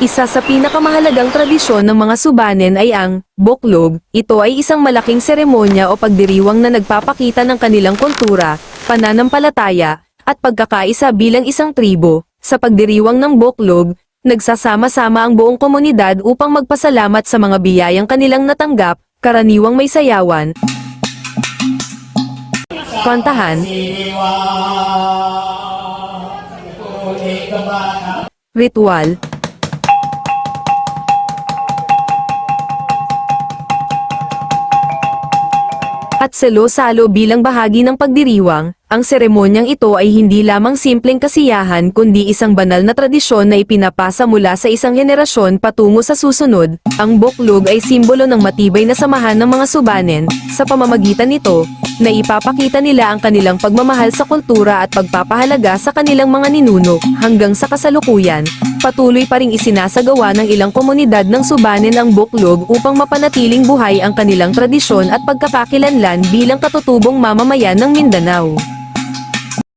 Isa sa pinakamahalagang tradisyon ng mga Subanen ay ang Boklog. Ito ay isang malaking seremonya o pagdiriwang na nagpapakita ng kanilang kultura, pananampalataya, at pagkakaisa bilang isang tribo. Sa pagdiriwang ng Boklog, nagsasama-sama ang buong komunidad upang magpasalamat sa mga biyayang kanilang natanggap, karaniwang may sayawan, kantahan, ritual, at salo-salo bilang bahagi ng pagdiriwang. Ang seremonyang ito ay hindi lamang simpleng kasiyahan kundi isang banal na tradisyon na ipinapasa mula sa isang henerasyon patungo sa susunod. Ang Boklog ay simbolo ng matibay na samahan ng mga Subanen. Sa pamamagitan nito, naipapakita nila ang kanilang pagmamahal sa kultura at pagpapahalaga sa kanilang mga ninuno. Hanggang sa kasalukuyan, patuloy pa ring isinasagawa ng ilang komunidad ng Subanen ang Boklog upang mapanatiling buhay ang kanilang tradisyon at pagkakakilanlan bilang katutubong mamamayan ng Mindanao.